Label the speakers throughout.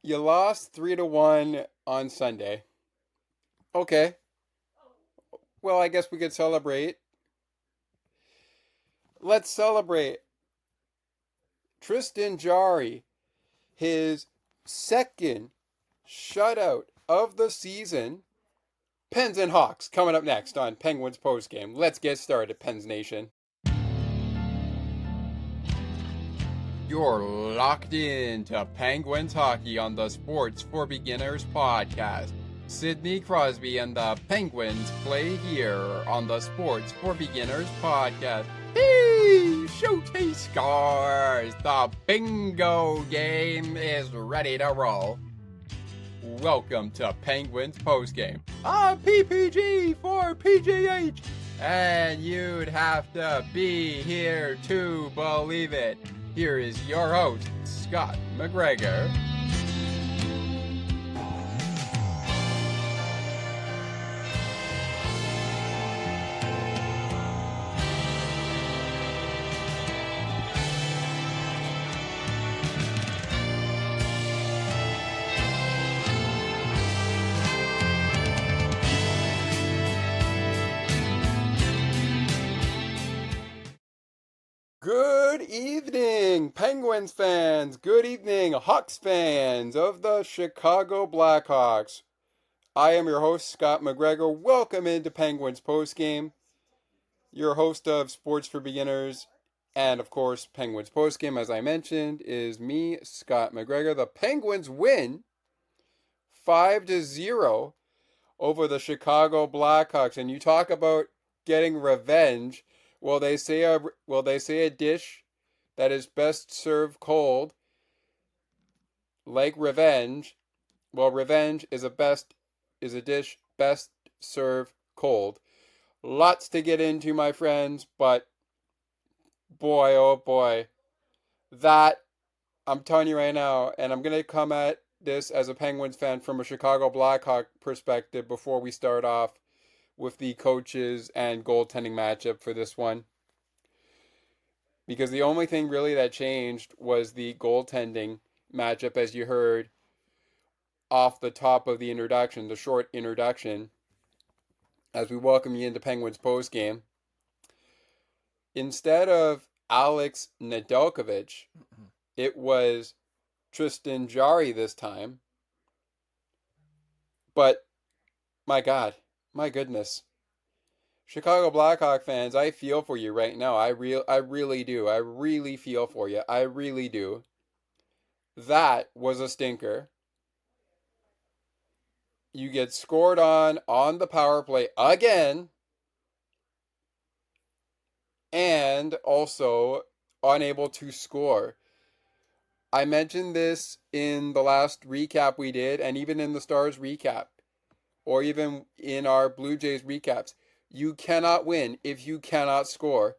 Speaker 1: You lost 3-1 on Sunday. Okay. Well, I guess we could celebrate. Let's celebrate. Tristan Jarry, his second shutout of the season. Pens and Hawks coming up next on Penguins postgame. Let's get started, Pens Nation. You're locked in to Penguins hockey on the Sports for Beginners podcast. Sidney Crosby and the Penguins play here on the Sports for Beginners podcast. He shoots, he scores. The bingo game is ready to roll. Welcome to Penguins postgame. I'm PPG for PGH. And you'd have to be here to believe it. Here is your host, Scott McGregor. Good evening, Penguins fans. Good evening, Hawks fans of the Chicago Blackhawks. I am your host, Scott McGregor. Welcome into Penguins Postgame, your host of Sports for Beginners, and of course, Penguins Postgame, as I mentioned, is me, Scott McGregor. The Penguins win 5-0 over the Chicago Blackhawks, and you talk about getting revenge. Well, they say a dish that is best served cold, like revenge. Well, revenge is a dish best served cold. Lots to get into, my friends, but boy, oh boy, that I'm telling you right now, and I'm gonna come at this as a Penguins fan from a Chicago Blackhawk perspective before we start off with the coaches and goaltending matchup for this one. Because the only thing really that changed was the goaltending matchup, as you heard off the top of the introduction, the short introduction, as we welcome you into Penguins postgame. Instead of Alex Nedeljkovic, it was Tristan Jarry this time. But, my God, my goodness. Chicago Blackhawk fans, I feel for you right now. I really do. I really feel for you. I really do. That was a stinker. You get scored on the power play again, and also unable to score. I mentioned this in the last recap we did, and even in the Stars recap, or even in our Blue Jays recaps. You cannot win if you cannot score.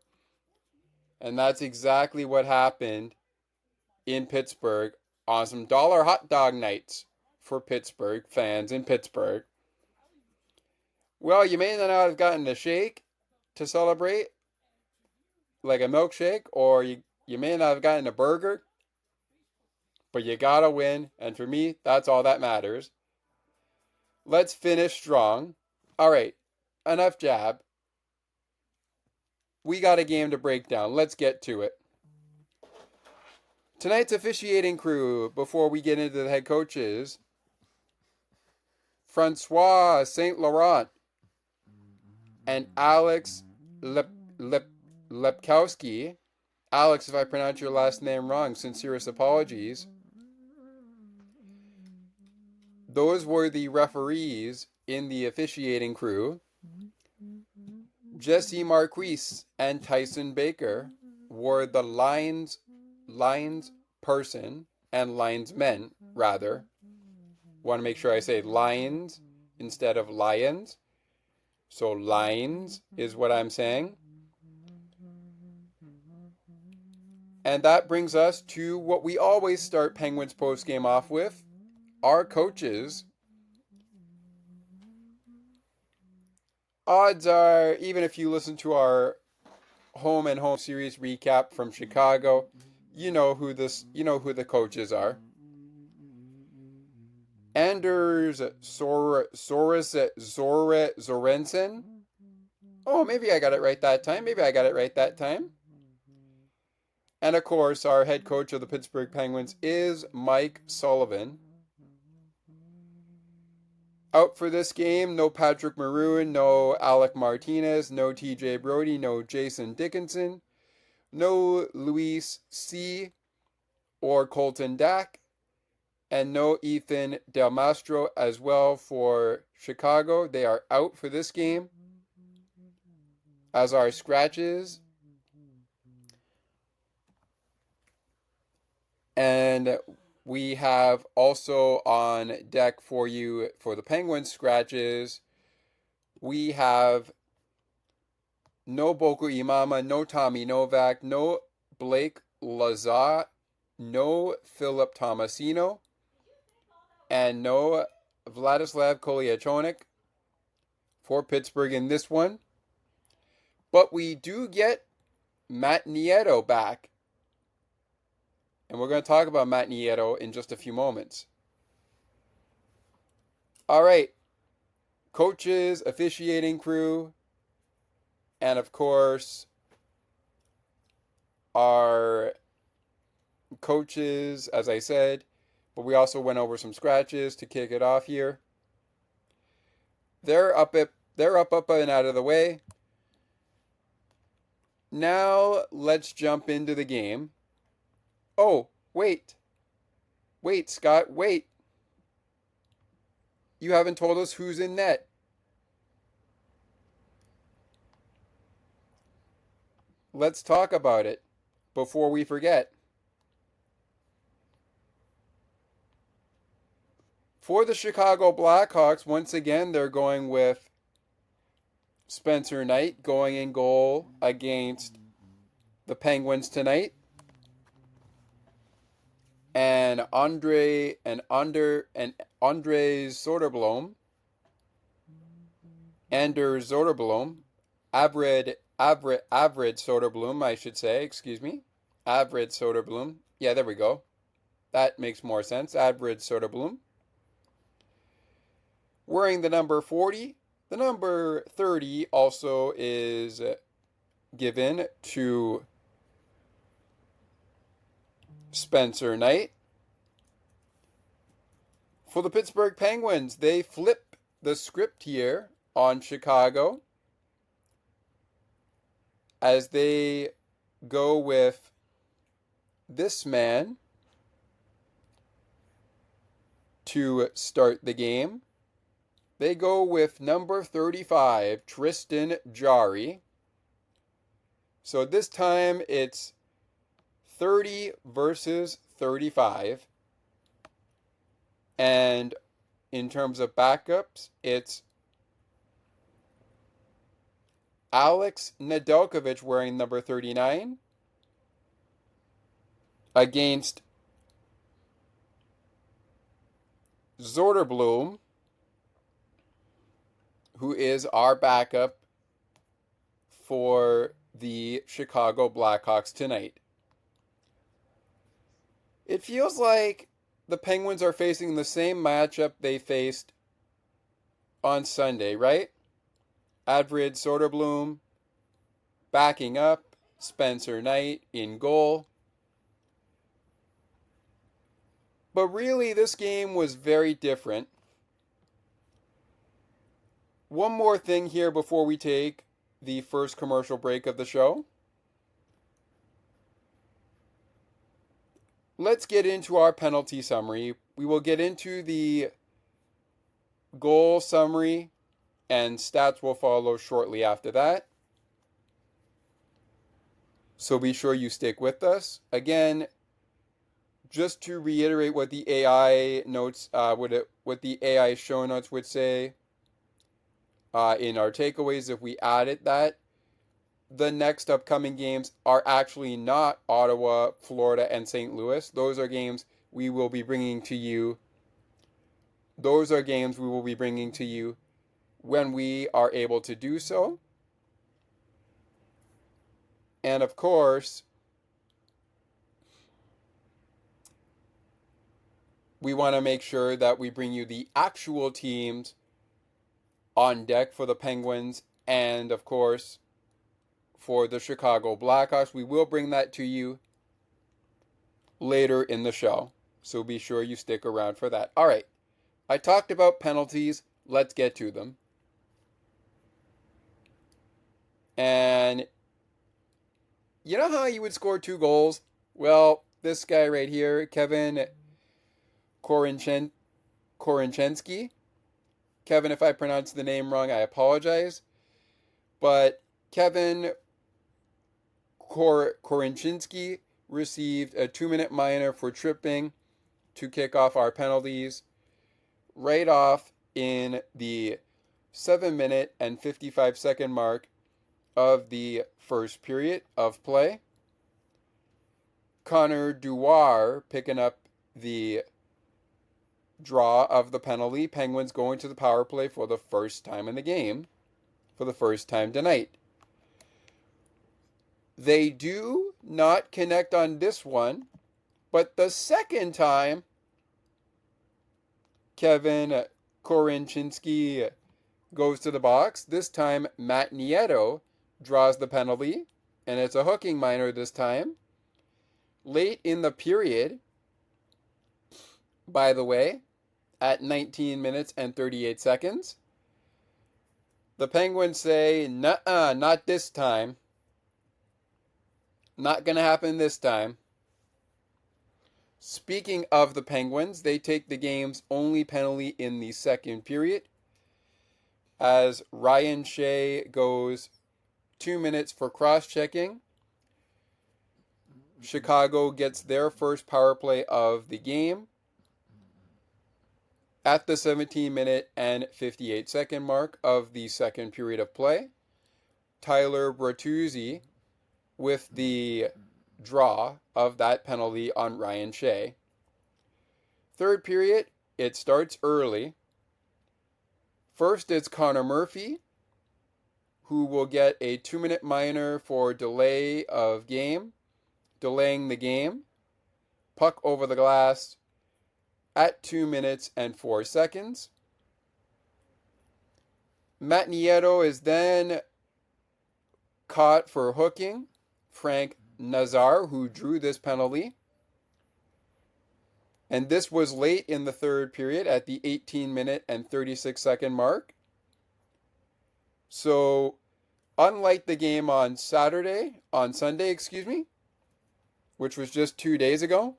Speaker 1: And that's exactly what happened in Pittsburgh on some dollar hot dog nights for Pittsburgh fans in Pittsburgh. Well, you may not have gotten a shake to celebrate, like a milkshake, or you may not have gotten a burger, but you gotta win, and for me, that's all that matters. Let's finish strong. All right, enough jab. We got a game to break down. Let's get to it. Tonight's officiating crew, before we get into the head coaches, Francois St. Laurent and Alex Lepkowski. Alex, if I pronounce your last name wrong, sincerest apologies. Those were the referees in the officiating crew. Jesse Marquise and Tyson Baker were the lines person and linesmen, rather. Want to make sure I say lines instead of lions. So lines is what I'm saying. And that brings us to what we always start Penguins postgame off with, our coaches. Odds are, even if you listen to our home and home series recap from Chicago, you know who the coaches are. Anders Sorensen. Oh, maybe I got it right that time. And of course, our head coach of the Pittsburgh Penguins is Mike Sullivan. Out for this game, no Patrick Maroon, no Alec Martinez, no TJ Brodie, no Jason Dickinson, no Luis C. or Colton Dack, and no Ethan Del Mastro as well for Chicago. They are out for this game as our scratches. And we have also on deck for you for the Penguins scratches. We have no Boko Imama, no Tommy Novak, no Blake Lazar, no Philip Tomasino, and no Vladislav Kolyachonok for Pittsburgh in this one. But we do get Matt Nieto back. And we're going to talk about Matt Nieto in just a few moments. All right. Coaches, officiating crew, and of course, our coaches, as I said, but we also went over some scratches to kick it off here. They're up and out of the way. Now let's jump into the game. Oh, wait. Wait, Scott, wait. You haven't told us who's in net. Let's talk about it before we forget. For the Chicago Blackhawks, once again, they're going with Spencer Knight going in goal against the Penguins tonight. And Andre Soderblom, Anders Soderblom, Avred Soderblom, I should say, excuse me. Avred Soderblom. Yeah, there we go. That makes more sense. Avred Soderblom. Wearing the number 40. The number 30 also is given to Spencer Knight. For the Pittsburgh Penguins, they flip the script here on Chicago as they go with this man to start the game. They go with number 35, Tristan Jarry. So this time it's 30 versus 35. And in terms of backups, it's Alex Nedeljkovic wearing number 39 against Soderblom, who is our backup for the Chicago Blackhawks tonight. It feels like the Penguins are facing the same matchup they faced on Sunday, right? Avred Soderblom backing up, Spencer Knight in goal. But really, this game was very different. One more thing here before we take the first commercial break of the show. Let's get into our penalty summary. We will get into the goal summary, and stats will follow shortly after that. So be sure you stick with us. Again, just to reiterate what the AI notes, what the AI show notes would say in our takeaways, if we added that, the next upcoming games are actually not Ottawa, Florida, and St. Louis. Those are games we will be bringing to you. Those are games we will be bringing to you when we are able to do so. And of course, we want to make sure that we bring you the actual teams on deck for the Penguins and, of course, for the Chicago Blackhawks. We will bring that to you later in the show, so be sure you stick around for that. All right, I talked about penalties. Let's get to them. And you know how you would score 2 goals? Well, this guy right here, Kevin Korinchensky. Kevin, if I pronounced the name wrong, I apologize. But Kevin Korinchensky received a 2-minute minor for tripping to kick off our penalties right off in the 7-minute and 55-second mark of the first period of play. Connor Dewar picking up the draw of the penalty. Penguins going to the power play for the first time in the game, for the first time tonight. They do not connect on this one, but the second time Kevin Korinchensky goes to the box, this time Matt Nieto draws the penalty, and it's a hooking minor this time. Late in the period, by the way, at 19 minutes and 38 seconds, the Penguins say, nuh-uh, not this time. Not going to happen this time. Speaking of the Penguins, they take the game's only penalty in the second period as Ryan Shea goes 2 minutes for cross-checking. Chicago gets their first power play of the game at the 17-minute and 58-second mark of the second period of play. Tyler Bertuzzi with the draw of that penalty on Ryan Shea. Third period, it starts early. First, it's Connor Murphy, who will get a 2-minute minor for delaying the game. Puck over the glass at 2 minutes and 4 seconds. Matt Nieto is then caught for hooking Frank Nazar, who drew this penalty. And this was late in the third period at the 18-minute and 36-second mark. So, unlike the game on Sunday, which was just 2 days ago,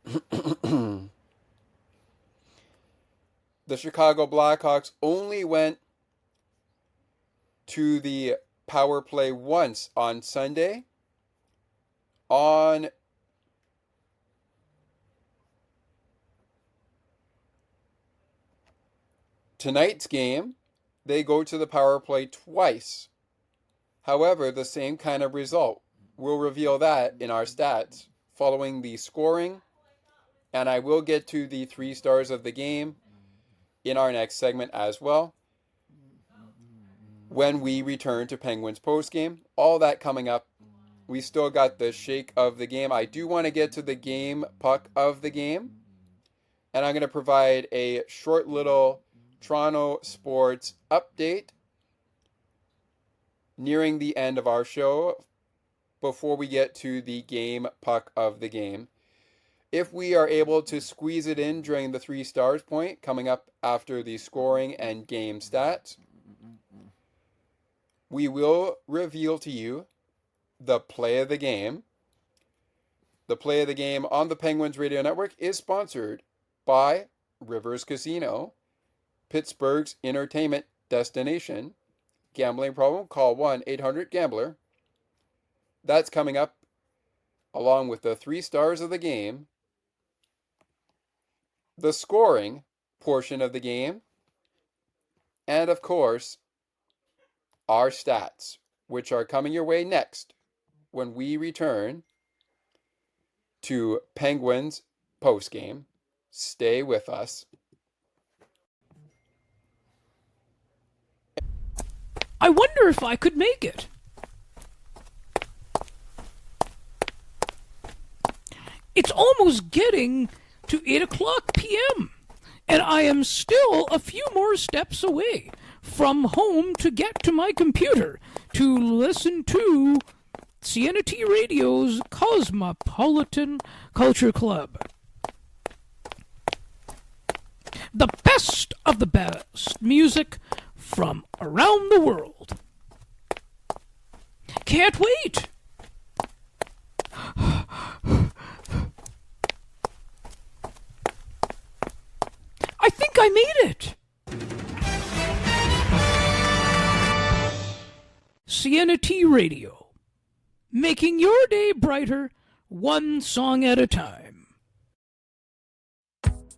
Speaker 1: the Chicago Blackhawks only went to the power play once on Sunday. On tonight's game, they go to the power play twice. However, the same kind of result. We'll reveal that in our stats following the scoring, and I will get to the 3 stars of the game in our next segment as well when we return to Penguins postgame. All that coming up. We still got the shake of the game. I do want to get to the game puck of the game, and I'm going to provide a short little Toronto sports update nearing the end of our show before we get to the game puck of the game. If we are able to squeeze it in during the 3 stars point coming up after the scoring and game stats, we will reveal to you the play of the game. The play of the game on the Penguins Radio Network is sponsored by Rivers Casino, Pittsburgh's entertainment destination. Gambling problem? Call 1-800-GAMBLER. That's coming up along with the 3 stars of the game, the scoring portion of the game, and of course, our stats, which are coming your way next when we return to Penguins postgame. Stay with us.
Speaker 2: I wonder if I could make it. It's almost getting to 8 o'clock p.m. And I am still a few more steps away from home to get to my computer to listen to CNT Radio's Cosmopolitan Culture Club. The best of the best music from around the world. Can't wait! I think I made it! CNT Radio, making your day brighter, one song at a time.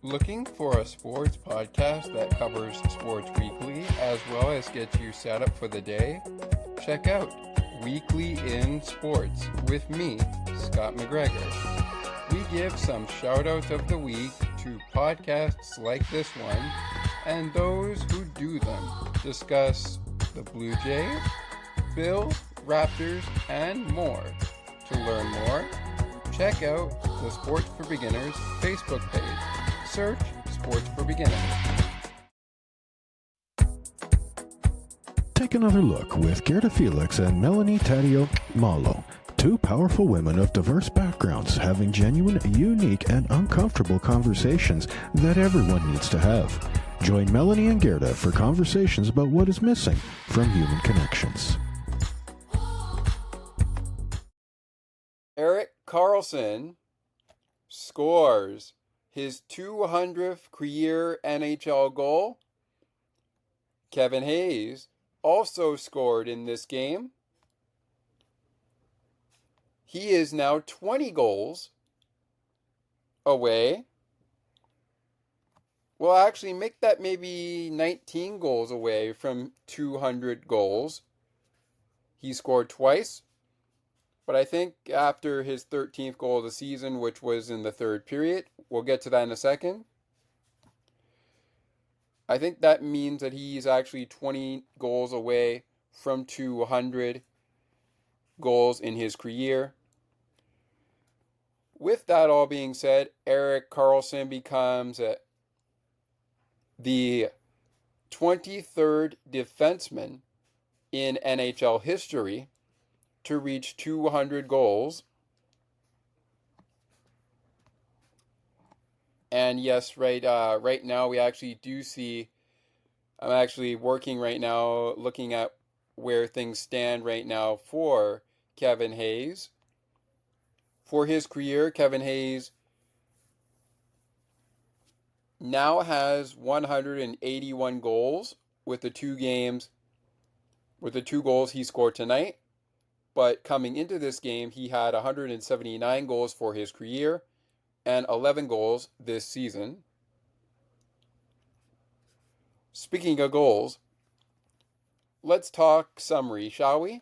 Speaker 1: Looking for a sports podcast that covers sports weekly as well as gets you set up for the day? Check out Weekly in Sports with me, Scott McGregor. We give some shout-outs of the week to podcasts like this one and those who do them. Discuss the Blue Jays, Bills, Raptors, and more. To learn more, check out the Sports for Beginners Facebook page. Search Sports for Beginners.
Speaker 3: Take another look with Gerda Felix and Melanie Taddeo Malo, two powerful women of diverse backgrounds having genuine, unique, and uncomfortable conversations that everyone needs to have. Join Melanie and Gerda for conversations about what is missing from human connections.
Speaker 1: Erik Karlsson scores his 200th career NHL goal. Kevin Hayes also scored in this game. He is now 20 goals away. Well, actually, make that maybe 19 goals away from 200 goals. He scored twice. But I think after his 13th goal of the season, which was in the third period, we'll get to that in a second. I think that means that he's actually 20 goals away from 200 goals in his career. With that all being said, Erik Karlsson becomes the 23rd defenseman in NHL history to reach 200 goals. And yes, right now we actually do see, I'm actually working right now looking at where things stand right now for Kevin Hayes. For his career, Kevin Hayes now has 181 goals with the two goals he scored tonight. But coming into this game, he had 179 goals for his career and 11 goals this season. Speaking of goals, let's talk summary, shall we?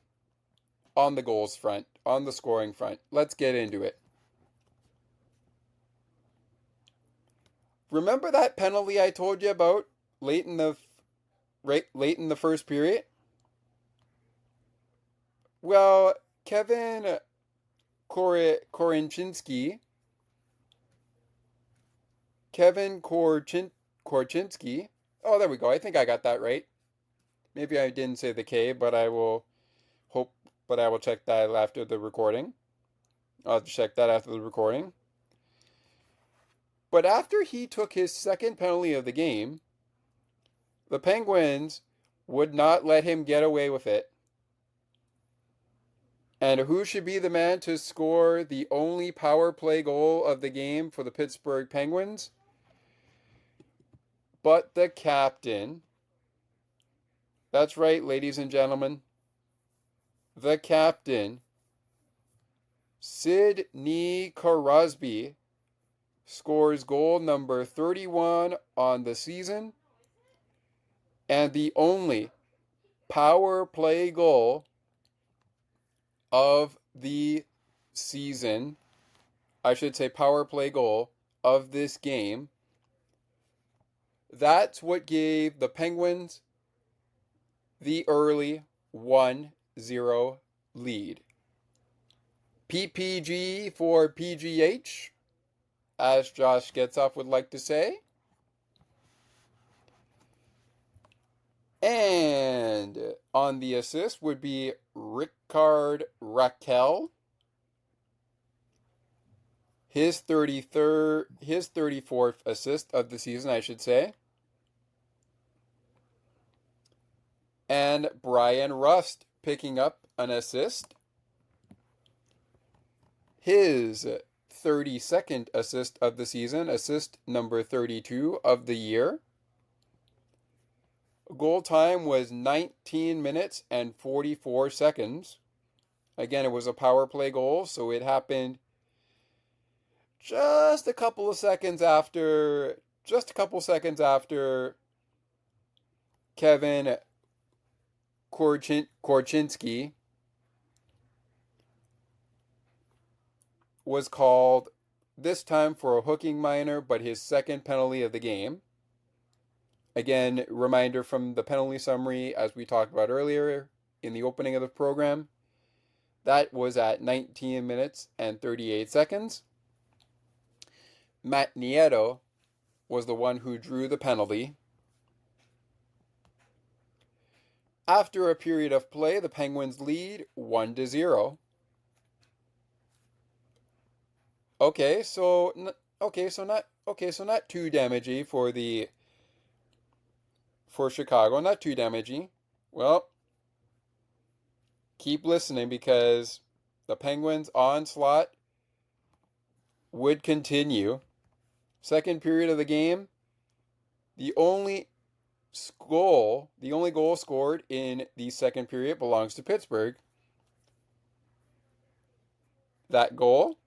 Speaker 1: On the goals front, on the scoring front. Let's get into it. Remember that penalty I told you about late in the first period? Well, Kevin Korchinski, oh, there we go. I think I got that right. Maybe I didn't say the K, but I will check that after the recording. I'll have to check that after the recording. But after he took his second penalty of the game, the Penguins would not let him get away with it. And who should be the man to score the only power play goal of the game for the Pittsburgh Penguins? But the captain. That's right, ladies and gentlemen. The captain, Sidney Crosby, scores goal number 31 on the season and the only power play goal of the season. I should say power play goal of this game. That's what gave the Penguins the early 1-0 lead. PPG for PGH. as Josh Getzoff would like to say. And on the assist would be Rickard Rakell. His 34th assist of the season, I should say. And Brian Rust picking up an assist. His 32nd assist of the season, assist number 32 of the year. Goal time was 19 minutes and 44 seconds. Again, it was a power play goal, so it happened just a couple seconds after Kevin Korchinski was called, this time for a hooking minor, but his second penalty of the game. Again, reminder from the penalty summary, as we talked about earlier in the opening of the program, that was at 19 minutes and 38 seconds. Matt Nieto was the one who drew the penalty. After a period of play, the Penguins lead 1-0. Okay, so not too damaging for Chicago, not too damaging. Well, keep listening because the Penguins' onslaught would continue. Second period of the game, the only goal scored in the second period belongs to Pittsburgh. That goal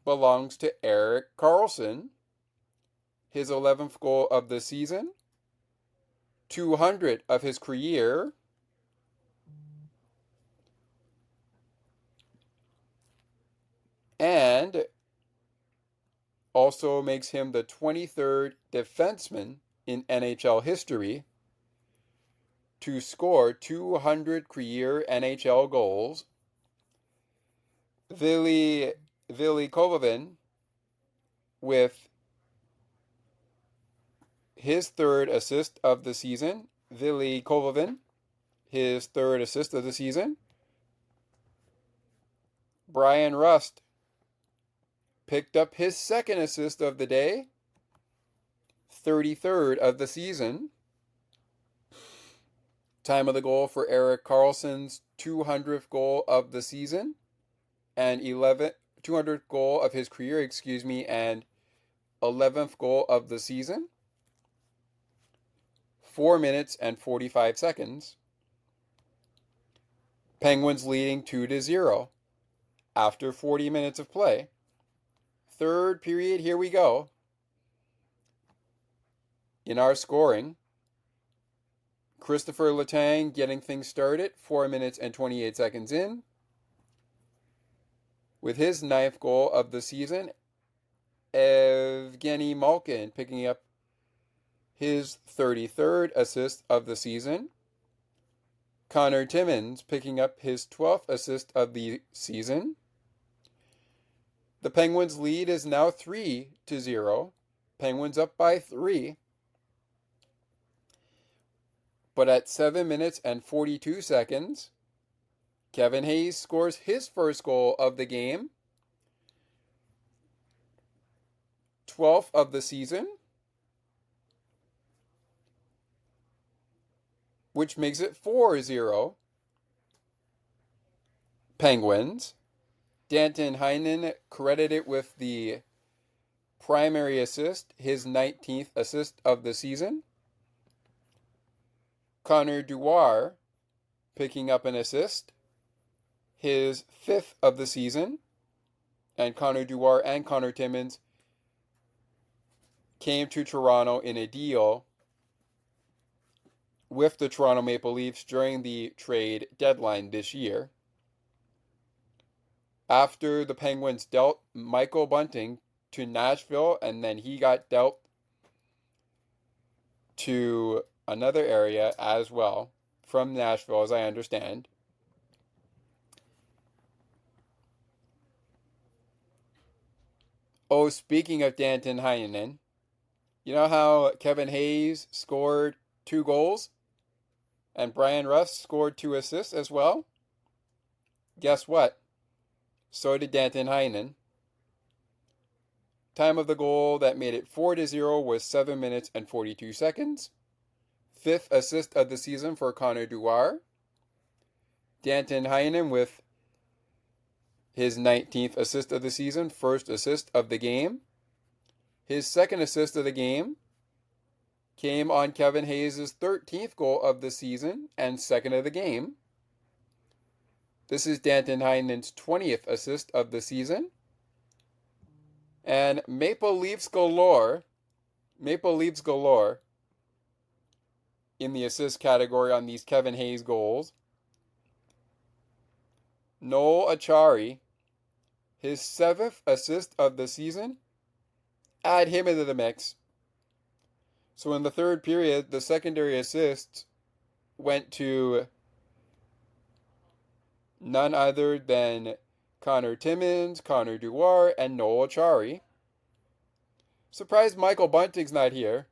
Speaker 1: belongs to Erik Karlsson, his 11th goal of the season, 200 of his career, and also makes him the 23rd defenseman in NHL history to score 200 career NHL goals. Ville Kovanen with his third assist of the season. Ville Kovanen, his third assist of the season. Brian Rust picked up his second assist of the day, 33rd of the season. Time of the goal for Erik Karlsson's 200th goal of the season and 200th goal of his career, and 11th goal of the season. 4 minutes and 45 seconds. Penguins leading 2-0 after 40 minutes of play. Third period, here we go. In our scoring, Christopher Letang getting things started 4 minutes and 28 seconds in. With his 9th goal of the season, Evgeny Malkin picking up his 33rd assist of the season. Connor Timmins picking up his 12th assist of the season. The Penguins' lead is now 3-0. Penguins up by 3. But at 7 minutes and 42 seconds, Kevin Hayes scores his first goal of the game, 12th of the season, which makes it 4-0 Penguins. Danton Heinen credited with the primary assist, his 19th assist of the season. Connor Dewar picking up an assist, his 5th of the season. And Connor Dewar and Connor Timmins came to Toronto in a deal with the Toronto Maple Leafs during the trade deadline this year. After the Penguins dealt Michael Bunting to Nashville, and then he got dealt to another area as well from Nashville, as I understand. Oh, speaking of Danton Heinen, you know how Kevin Hayes scored 2 goals and Brian Russ scored 2 assists as well? Guess what? So did Danton Heinen. Time of the goal that made it 4-0 was 7 minutes and 42 seconds. 5th assist of the season for Connor Dewar. Danton Heinen with his 19th assist of the season, 1st assist of the game. His 2nd assist of the game came on Kevin Hayes' 13th goal of the season and 2nd of the game. This is Danton Heinen's 20th assist of the season. And Maple Leafs galore in the assist category on these Kevin Hayes goals. Noel Acciari, his 7th assist of the season, add him into the mix. So in the 3rd period, the secondary assists went to none other than Connor Timmins, Connor Dewar, and Noel Acciari. Surprised Michael Bunting's not here.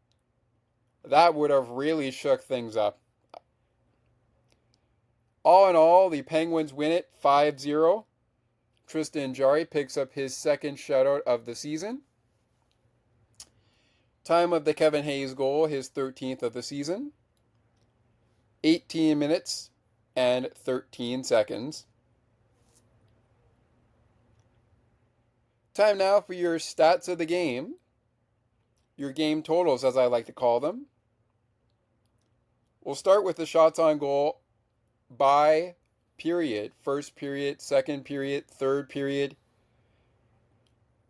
Speaker 1: That would have really shook things up. All in all, the Penguins win it 5-0. Tristan Jarry picks up his 2nd shutout of the season. Time of the Kevin Hayes goal, his 13th of the season. 18 minutes and 13 seconds. Time now for your stats of the game. Your game totals, as I like to call them. We'll start with the shots on goal by period. 1st period, 2nd period, 3rd period.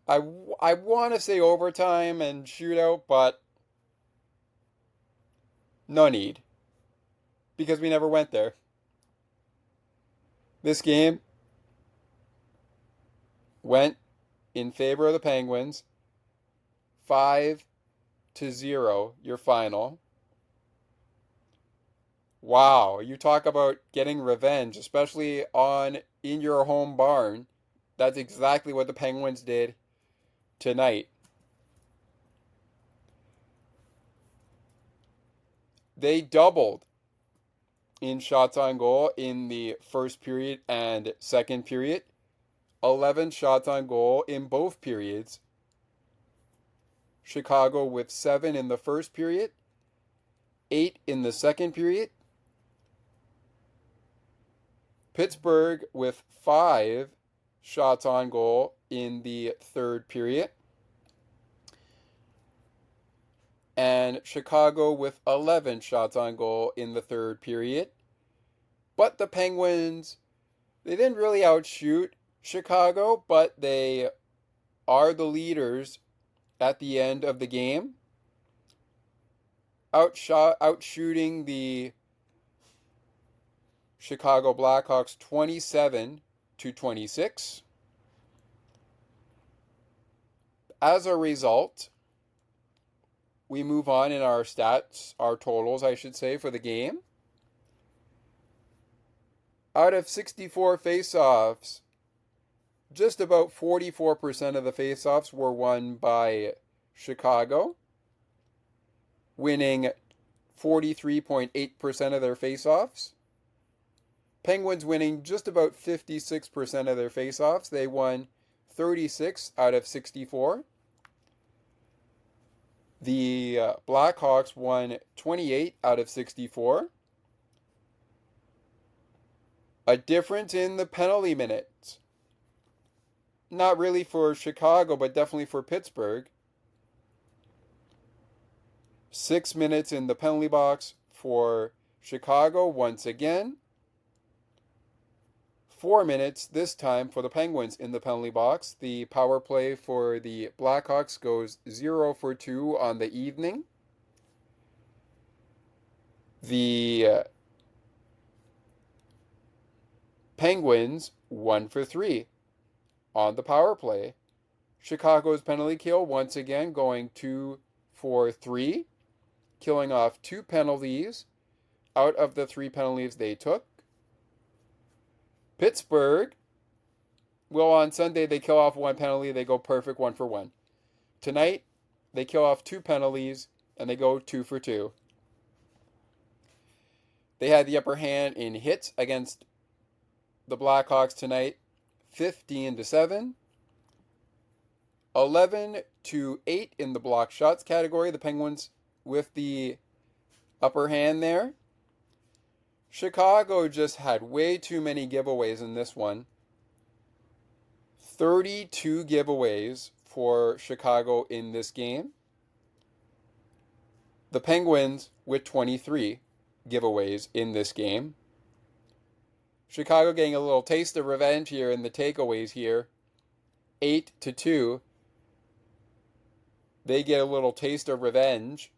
Speaker 1: I want to say overtime and shootout, but no need, because we never went there. This game went in favor of the Penguins. 5-0, your final. Wow, you talk about getting revenge, especially in your home barn. That's exactly what the Penguins did tonight. They doubled in shots on goal in the 1st period and 2nd period. 11 shots on goal in both periods. Chicago with 7 in the 1st period, 8 in the 2nd period. Pittsburgh with 5 shots on goal in the 3rd period. And Chicago with 11 shots on goal in the 3rd period. But the Penguins, they didn't really outshoot Chicago, but they are the leaders at the end of the game. Outshooting the Chicago Blackhawks 27-26. As a result, we move on in our stats, our totals, I should say, for the game. Out of 64 face-offs, just about 44% of the face-offs were won by Chicago, winning 43.8% of their face-offs. Penguins winning just about 56% of their face-offs. They won 36 out of 64. The Blackhawks won 28 out of 64. A difference in the penalty minutes. Not really for Chicago, but definitely for Pittsburgh. 6 minutes in the penalty box for Chicago once again. 4 minutes this time for the Penguins in the penalty box. The power play for the Blackhawks goes 0 for 2 on the evening. The Penguins 1 for 3 on the power play. Chicago's penalty kill once again going 2 for 3, killing off 2 penalties out of the 3 penalties they took. Pittsburgh Well, on Sunday, they kill off one penalty. They go perfect 1-for-1. Tonight, they kill off two penalties, and they go 2-for-2. They had the upper hand in hits against the Blackhawks tonight, 15-7. 11-8 in the block shots category. The Penguins with the upper hand there. Chicago just had way too many giveaways in this one. 32 giveaways for Chicago in this game. The Penguins with 23 giveaways in this game. Chicago getting a little taste of revenge here in the takeaways here. 8-2. They get a little taste of revenge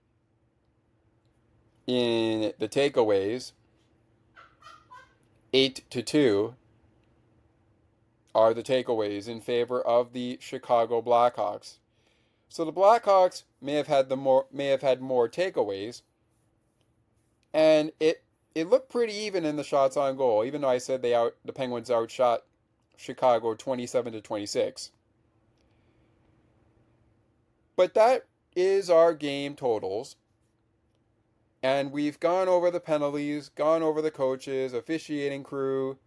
Speaker 1: in the takeaways. 8-2 are the takeaways in favor of the Chicago Blackhawks. So the Blackhawks may have had more takeaways, and it looked pretty even in the shots on goal, even though I said the Penguins outshot Chicago 27-26. But that is our game totals. And we've gone over the penalties, gone over the coaches, officiating crew,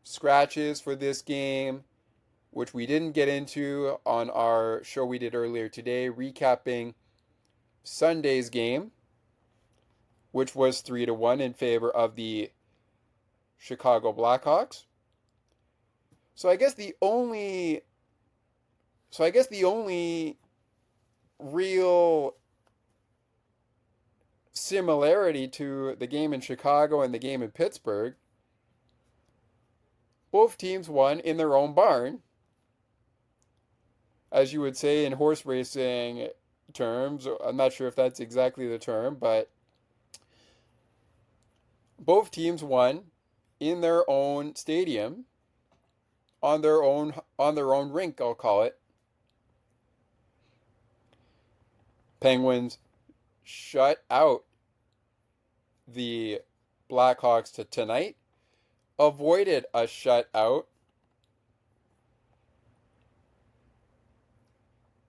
Speaker 1: scratches for this game, which we didn't get into on our show we did earlier today, recapping Sunday's game, which was 3-1 in favor of the Chicago Blackhawks. So I guess the only real similarity to the game in Chicago and the game in Pittsburgh, both teams won in their own barn, as you would say in horse racing terms. I'm not sure if that's exactly the term, but both teams won in their own stadium, on their own rink, I'll call it. Penguins shut out the Blackhawks tonight, avoided a shutout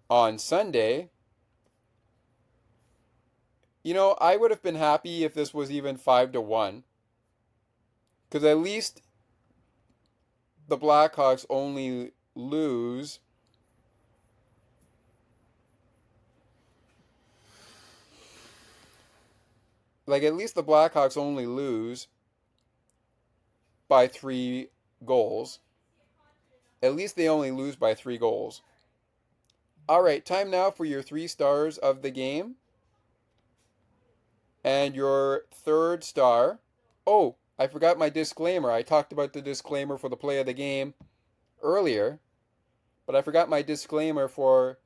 Speaker 1: on Sunday. You know, I would have been happy if this was even 5-1, because at least the Blackhawks only lose by 3 goals. At least they only lose by 3 goals. All right, time now for your 3 stars of the game. And your third star. Oh, I forgot my disclaimer. I talked about the disclaimer for the play of the game earlier, but I forgot my disclaimer for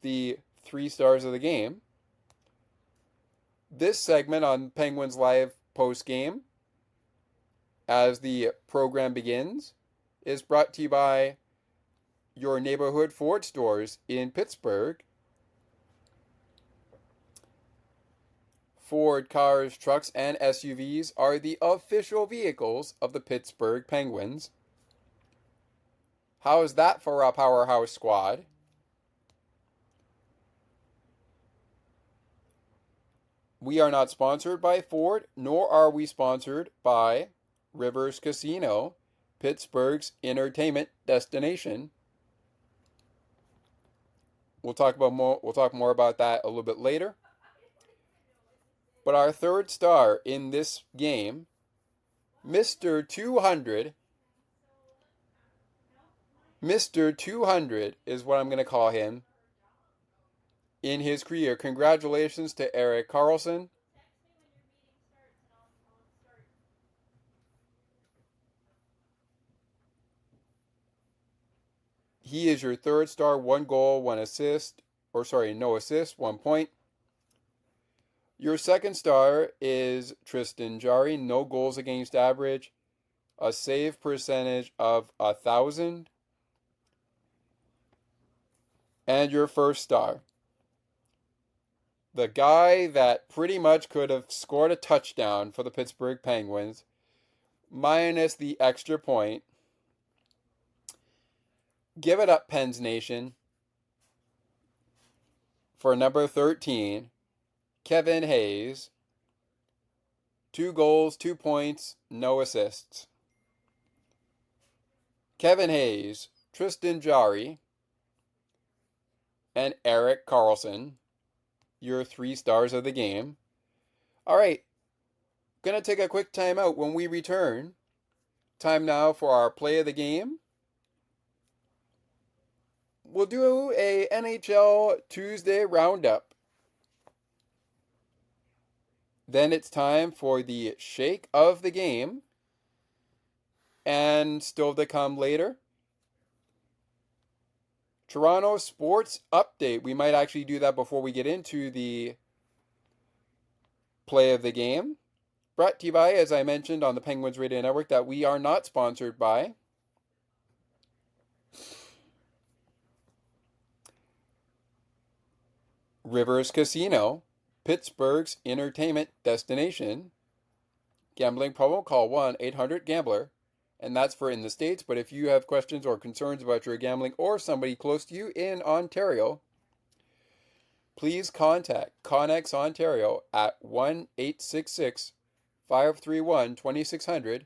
Speaker 1: the 3 stars of the game. This segment on Penguins Live post-game, as the program begins, is brought to you by your neighborhood Ford stores in Pittsburgh. Ford cars, trucks, and SUVs are the official vehicles of the Pittsburgh Penguins. How is that for a powerhouse squad? We are not sponsored by Ford, nor are we sponsored by Rivers Casino, Pittsburgh's entertainment destination. We'll talk more about that a little bit later. But our third star in this game, Mr. 200 is what I'm going to call him in his career. Congratulations to Erik Karlsson. He is your third star, 1 goal, 1 assist, no assist, 1 point. Your second star is Tristan Jarry, no goals against average, a save percentage of 1,000. And your first star, the guy that pretty much could have scored a touchdown for the Pittsburgh Penguins, minus the extra point, Give it up, Pens Nation. For number 13, Kevin Hayes. 2 goals, 2 points, no assists. Kevin Hayes, Tristan Jarry, and Erik Karlsson, your 3 stars of the game. All right, gonna take a quick time out. When we return, time now for our play of the game. We'll do a NHL Tuesday Roundup. Then it's time for the shake of the game. And still to come later, Toronto Sports Update. We might actually do that before we get into the play of the game. Brought to you by, as I mentioned on the Penguins Radio Network, that we are not sponsored by. Rivers Casino, Pittsburgh's entertainment destination. Gambling problem, call 1-800-GAMBLER. And that's for in the States, but if you have questions or concerns about your gambling or somebody close to you in Ontario, please contact Connex Ontario at 1-866-531-2600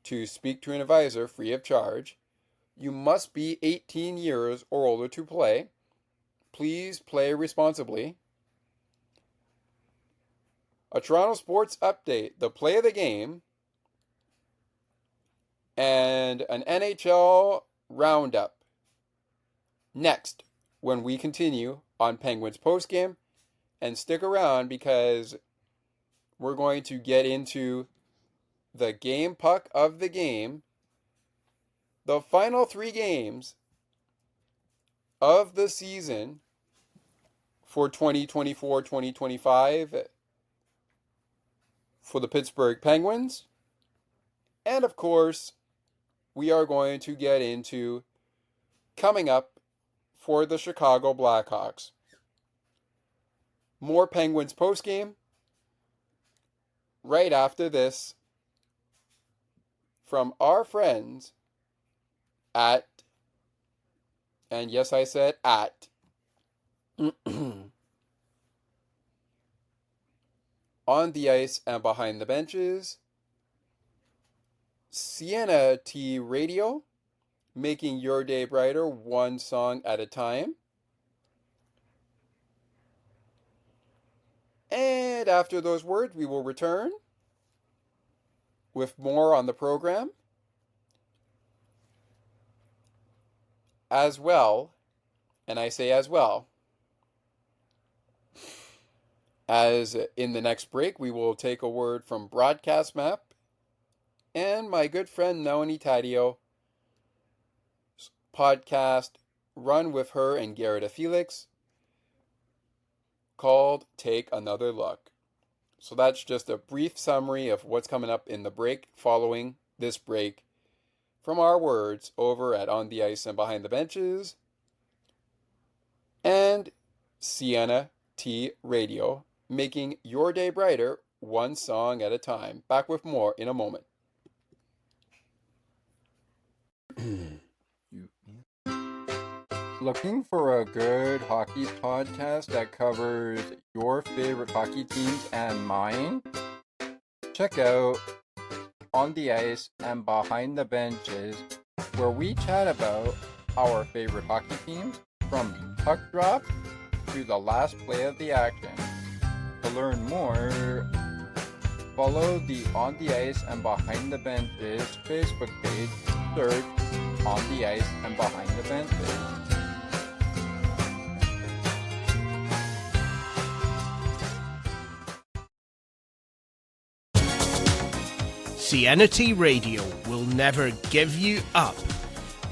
Speaker 1: to speak to an advisor free of charge. You must be 18 years or older to play. Please play responsibly. A Toronto Sports Update, the play of the game, and an NHL Roundup next when we continue on Penguins Postgame. And stick around because we're going to get into the game puck of the game. The final 3 games of the season for 2024-2025 for the Pittsburgh Penguins. And of course, we are going to get into coming up for the Chicago Blackhawks. More Penguins postgame right after this from our friends at, and yes, I said at, On the Ice and Behind the Benches, Sienna T Radio, making your day brighter one song at a time. And after those words, we will return with more on the program. As well, and I say as well, as in the next break, we will take a word from Broadcast Map and my good friend Melanie Taddeo podcast run with her and Garrett Felix called Take Another Look. So that's just a brief summary of what's coming up in the break following this break from our words over at On the Ice and Behind the Benches and Sienna T Radio, making your day brighter one song at a time. Back with more in a moment. Looking for a good hockey podcast that covers your favorite hockey teams and mine? Check out On the Ice and Behind the Benches, where we chat about our favorite hockey teams from puck drop to the last play of the action. To learn more, follow the On the Ice and Behind the Benches Facebook page. Search On the Ice and Behind the Benches.
Speaker 4: Sienna T Radio will never give you up.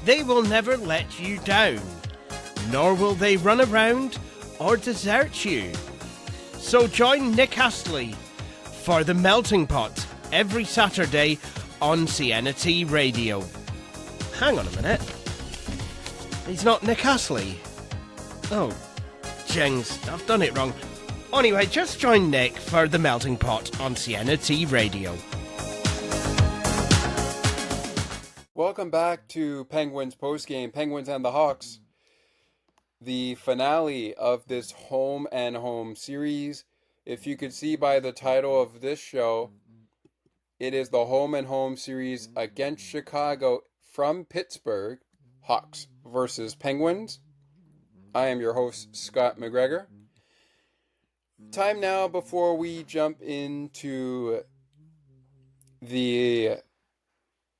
Speaker 4: They will never let you down. Nor will they run around or desert you. So join Nick Astley for The Melting Pot every Saturday on Sienna T Radio. Hang on a minute. He's not Nick Astley. Oh, jings, I've done it wrong. Anyway, just join Nick for The Melting Pot on Sienna T Radio.
Speaker 1: welcome back to Penguins postgame, Penguins and the Hawks. The finale of this home and home series. If you could see by the title of this show, it is the home and home series against Chicago from Pittsburgh, Hawks versus Penguins. I am your host, Scott McGregor. Time now before we jump into the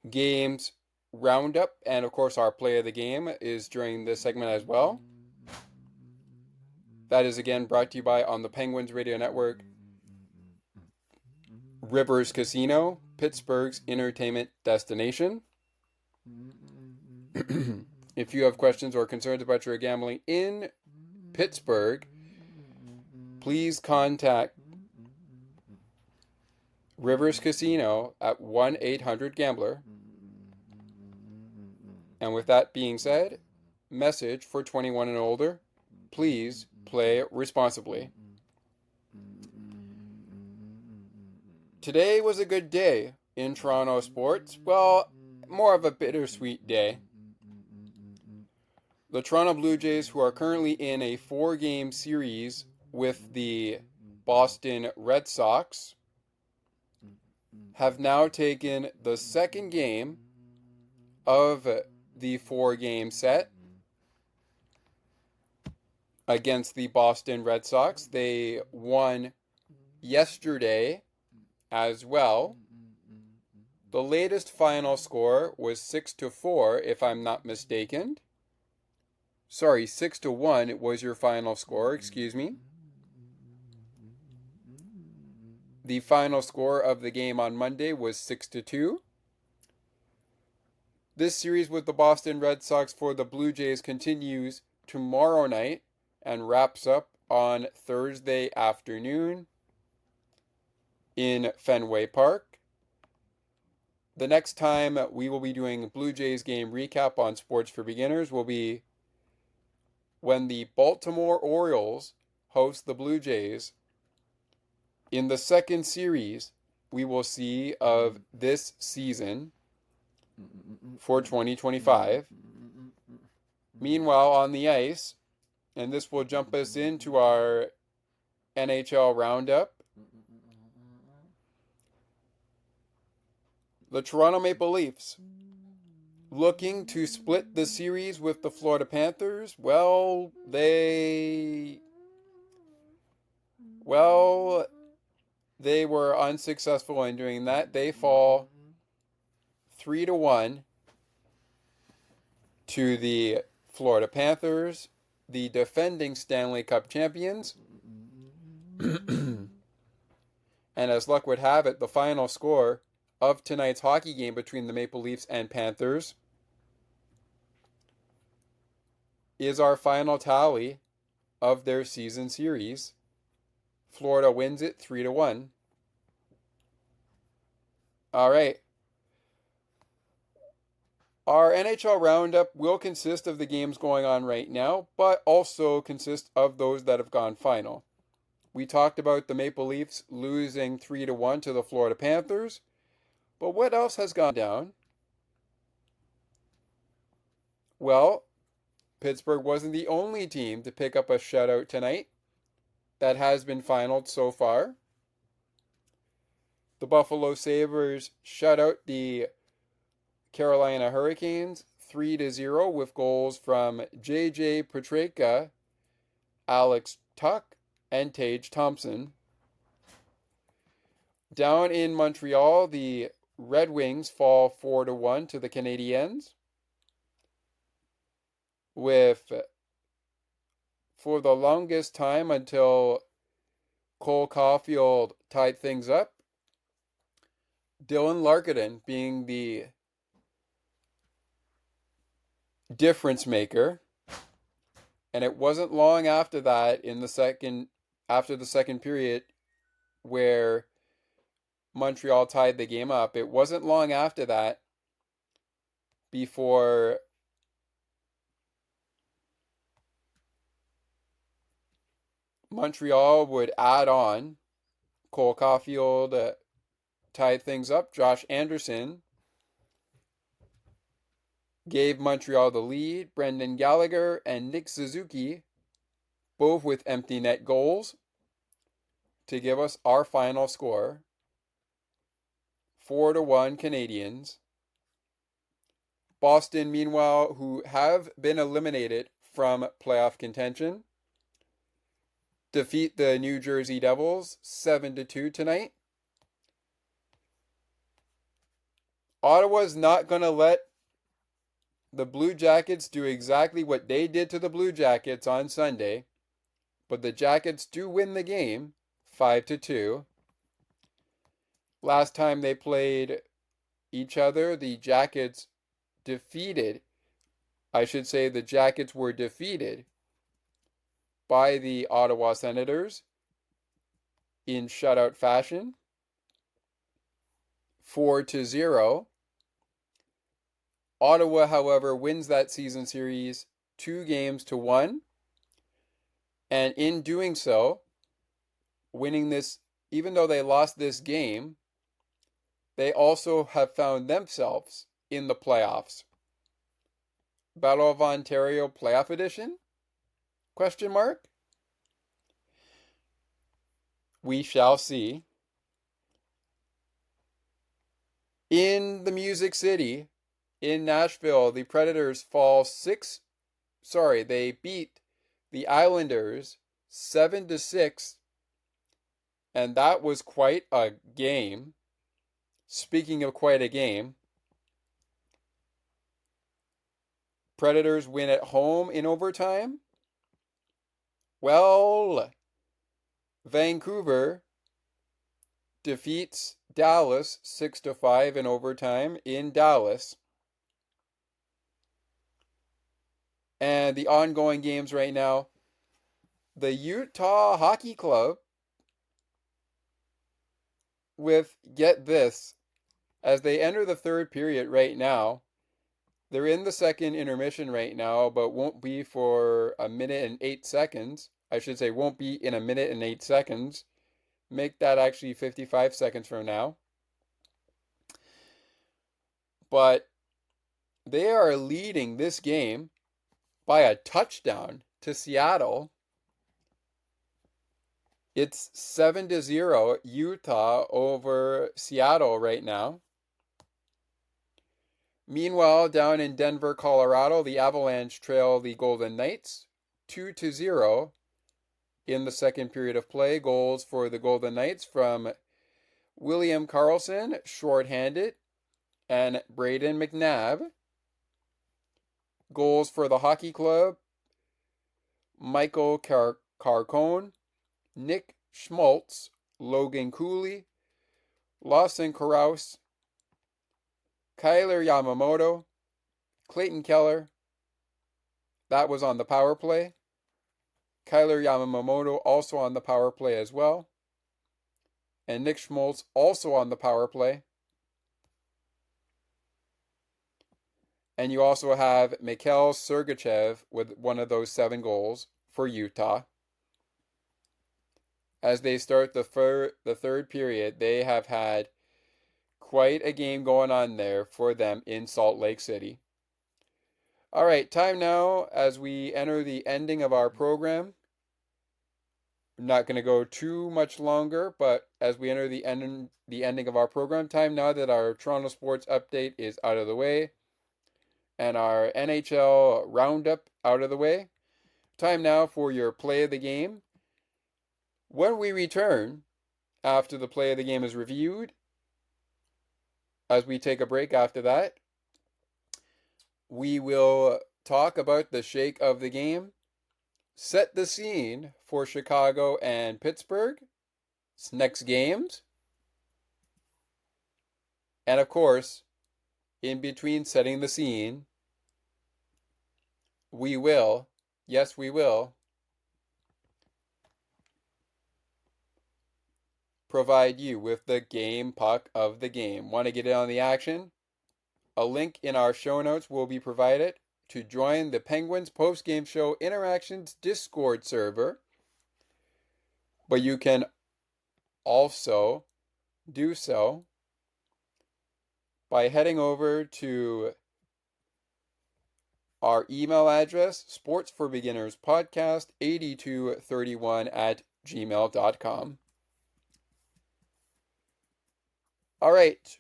Speaker 1: game's roundup, and of course our play of the game is during this segment as well. That is again brought to you by on the Penguins Radio Network, Rivers Casino, Pittsburgh's entertainment destination. If you have questions or concerns about your gambling in Pittsburgh, please contact Rivers Casino at 1-800-GAMBLER. And with that being said, message for 21 and older, please play responsibly. Today was a good day in Toronto sports. Well, more of a bittersweet day. The Toronto Blue Jays, who are currently in a 4-game series with the Boston Red Sox, have now taken the second game of the 4-game set against the Boston Red Sox. They won yesterday as well. The latest final score was 6-4, if I'm not mistaken. Sorry, 6-1 was your final score, excuse me. The final score of the game on Monday was 6-2. This series with the Boston Red Sox for the Blue Jays continues tomorrow night and wraps up on Thursday afternoon in Fenway Park. The next time we will be doing Blue Jays game recap on Sports for Beginners will be when the Baltimore Orioles host the Blue Jays in the second series we will see of this season for 2025. Meanwhile, on the ice, and this will jump us into our NHL Roundup, the Toronto Maple Leafs, looking to split the series with the Florida Panthers. Well, they were unsuccessful in doing that. They fall 3-1 to the Florida Panthers, the defending Stanley Cup champions. And as luck would have it, the final score of tonight's hockey game between the Maple Leafs and Panthers is our final tally of their season series. Florida wins it 3-1. All right. Our NHL Roundup will consist of the games going on right now, but also consist of those that have gone final. We talked about the Maple Leafs losing 3-1 to the Florida Panthers, but what else has gone down? Well, Pittsburgh wasn't the only team to pick up a shutout tonight that has been finaled so far. The Buffalo Sabres shut out the Carolina Hurricanes 3-0 with goals from J.J. Petrarca, Alex Tuck, and Tage Thompson. Down in Montreal, the Red Wings fall 4-1 to the Canadiens, with, for the longest time until Cole Caulfield tied things up, Dylan Larkin being the difference maker. And it wasn't long after that, after the second period, where Montreal tied the game up. It wasn't long after that before Montreal would add on. Cole Caulfield tied things up. Josh Anderson gave Montreal the lead. Brendan Gallagher and Nick Suzuki, both with empty net goals, to give us our final score. 4-1 Canadians. Boston, meanwhile, who have been eliminated from playoff contention, defeat the New Jersey Devils 7-2 tonight. Ottawa's not going to let the Blue Jackets do exactly what they did to the Blue Jackets on Sunday, but the Jackets do win the game 5-2. Last time they played each other, the Jackets were defeated by the Ottawa Senators in shutout fashion, 4-0. Ottawa, however, wins that season series 2-1, and in doing so, winning this, even though they lost this game, they also have found themselves in the playoffs. Battle of Ontario Playoff Edition? Question mark? We shall see. In the Music City, in Nashville, the Predators they beat the Islanders 7-6, and that was quite a game. Speaking of quite a game, Predators win at home in overtime. Well, Vancouver defeats Dallas 6-5 in overtime in Dallas. And the ongoing games right now, the Utah Hockey Club with, get this, as they enter the third period right now, they're in the second intermission right now, but won't be for a minute and 8 seconds. I should say won't be in a minute and 8 seconds. Make that actually 55 seconds from now. But they are leading this game by a touchdown to Seattle. It's 7-0 Utah over Seattle right now. Meanwhile, down in Denver, Colorado, the Avalanche trail the Golden Knights 2-0 in the second period of play. Goals for the Golden Knights from William Karlsson, shorthanded, and Braden McNabb. Goals for the Hockey Club, Michael Carcone, Nick Schmaltz, Logan Cooley, Lawson Carouse, Kyler Yamamoto, Clayton Keller. That was on the power play. Kyler Yamamoto also on the power play as well. And Nick Schmaltz also on the power play. And you also have Mikhail Sergachev with one of those 7 goals for Utah. As they start the third period, they have had quite a game going on there for them in Salt Lake City. All right, time now as we enter the ending of our program. I'm not going to go too much longer, but as we enter the ending of our program, time now that our Toronto Sports Update is out of the way and our NHL Roundup out of the way. Time now for your play of the game. When we return, after the play of the game is reviewed, as we take a break after that, we will talk about the shake of the game, set the scene for Chicago and Pittsburgh's next games, and of course, in between setting the scene, we will provide you with the game puck of the game. Want to get in on the action? A link in our show notes will be provided to join the Penguins post-game show interactions Discord server. But you can also do so by heading over to our email address, sportsforbeginnerspodcast8231@gmail.com. All right,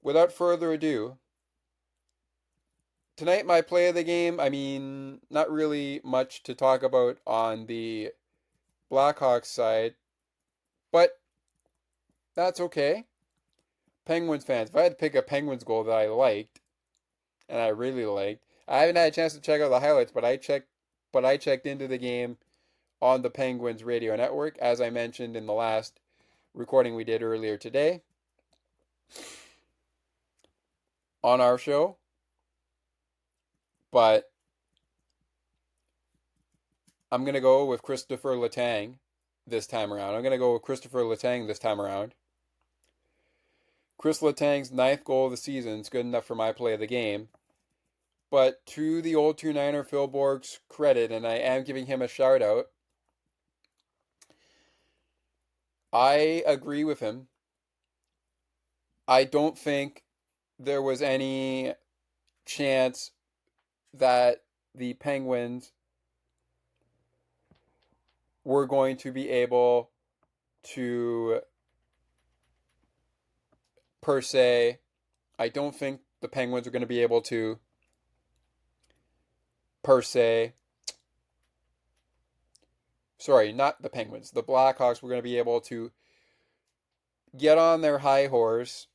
Speaker 1: without further ado, tonight my play of the game, not really much to talk about on the Blackhawks side, but that's okay. Penguins fans, if I had to pick a Penguins goal that I liked, and I really liked, I haven't had a chance to check out the highlights, but I checked into the game on the Penguins radio network, as I mentioned in the last recording we did earlier today on our show. But I'm going to go with Christopher Letang this time around. Chris Letang's 9th goal of the season is good enough for my play of the game. But to the old 2-9er Phil Borg's credit, and I am giving him a shout out, I agree with him. I don't think there was any chance that the Penguins were going to be able to, per se, I don't think the Penguins are going to be able to, per se, sorry, not the Penguins, the Blackhawks were going to be able to get on their high horse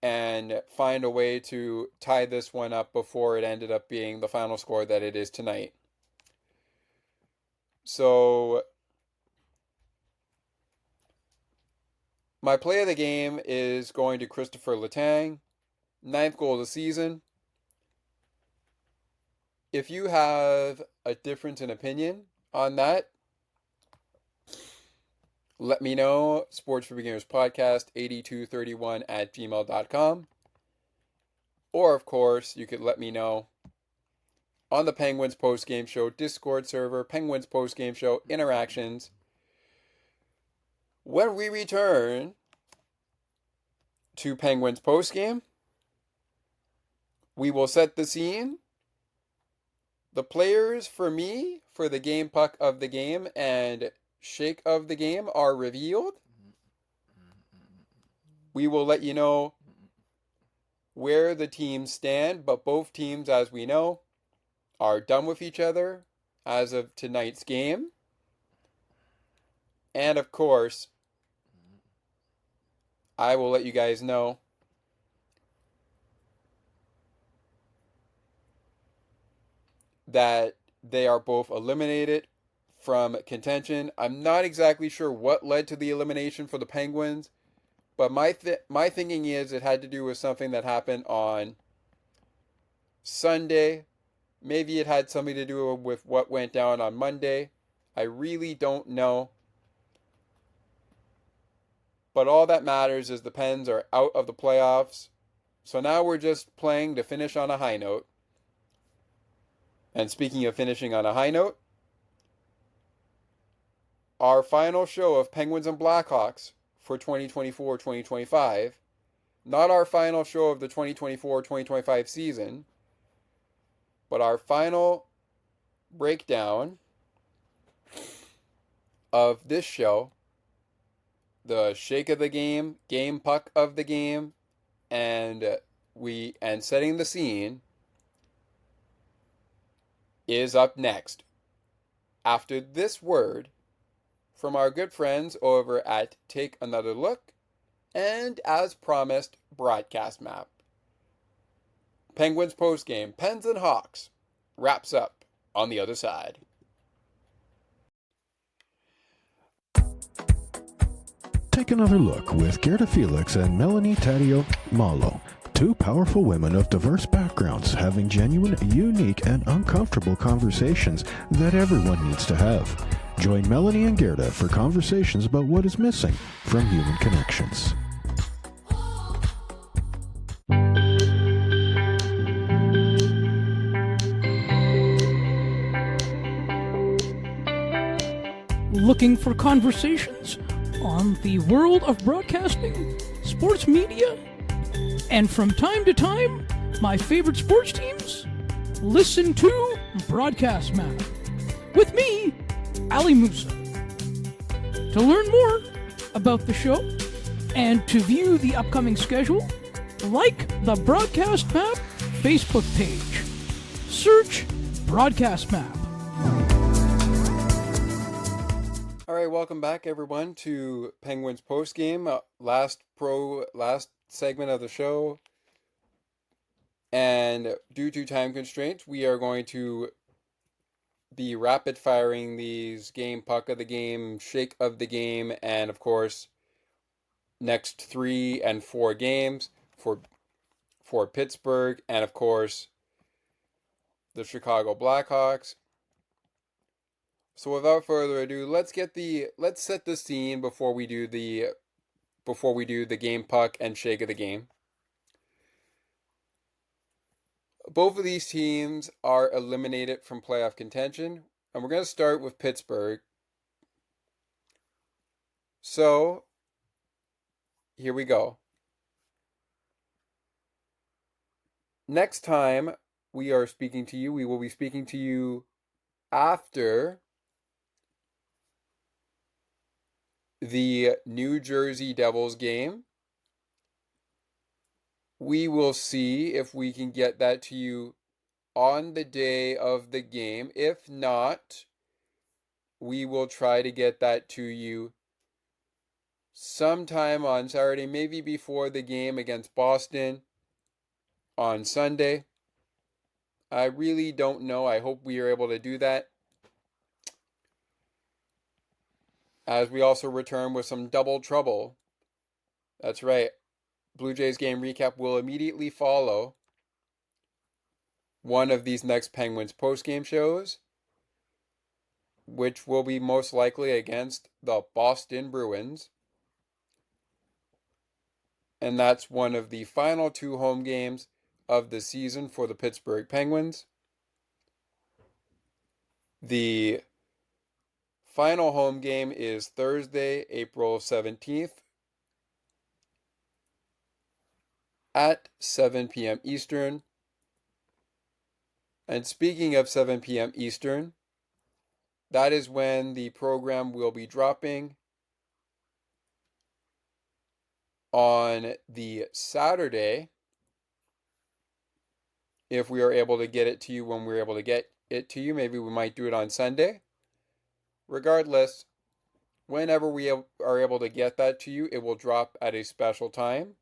Speaker 1: and find a way to tie this one up before it ended up being the final score that it is tonight. So, my play of the game is going to Christopher Letang, 9th goal of the season. If you have a difference in opinion on that, let me know. Sports for Beginners Podcast 8231@gmail.com. Or, of course, you could let me know on the Penguins Post-Game Show Discord server, Penguins Post-Game Show Interactions. When we return to Penguins Post-Game, we will set the scene. The players for me, for the game puck of the game and shake of the game are revealed. We will let you know where the teams stand, but both teams, as we know, are done with each other as of tonight's game. And of course, I will let you guys know that they are both eliminated from contention. I'm not exactly sure what led to the elimination for the Penguins, but my thinking is it had to do with something that happened on Sunday. Maybe it had something to do with what went down on Monday. I really don't know. But all that matters is the Pens are out of the playoffs. So now we're just playing to finish on a high note. And speaking of finishing on a high note, our final show of Penguins and Blackhawks for 2024-2025, not our final show of the 2024-2025 season, but our final breakdown of this show, the shake of the game, game puck of the game, and setting the scene is up next. After this word from our good friends over at Take Another Look, and as promised, Broadcast Map. Penguins postgame, Pens and Hawks, wraps up on the other side.
Speaker 3: Take Another Look with Gerda Felix and Melanie Taddeo Malo. Two powerful women of diverse backgrounds having genuine, unique, and uncomfortable conversations that everyone needs to have. Join Melanie and Gerda for conversations about what is missing from human connections.
Speaker 2: Looking for conversations on the world of broadcasting, sports media, and from time to time, my favorite sports teams? listen to Broadcast Map with me, Ali Musa. To learn more about the show and to view the upcoming schedule, like the Broadcast Map Facebook page. Search Broadcast Map.
Speaker 1: All right, welcome back, everyone, to Penguins postgame. Last segment of the show. And due to time constraints, we are going to be rapid firing these game puck of the game, shake of the game, and of course, next 3 and 4 games for Pittsburgh, and of course, the Chicago Blackhawks. So without further ado, let's set the scene before we do the game puck and shake of the game. Both of these teams are eliminated from playoff contention, and we're going to start with Pittsburgh. So, here we go. Next time we are speaking to you, we will be speaking to you after the New Jersey Devils game. We will see if we can get that to you on the day of the game. If not, we will try to get that to you sometime on Saturday, maybe before the game against Boston on Sunday. I really don't know. I hope we are able to do that, as we also return with some double trouble. That's right. Blue Jays game recap will immediately follow one of these next Penguins postgame shows, which will be most likely against the Boston Bruins. And that's one of the final 2 home games of the season for the Pittsburgh Penguins. The final home game is Thursday, April 17th at 7 p.m. Eastern. And speaking of 7 p.m. Eastern, that is when the program will be dropping on the Saturday. If we are able to get it to you when we're able to get it to you, maybe we might do it on Sunday. Regardless, whenever we are able to get that to you, it will drop at a special time.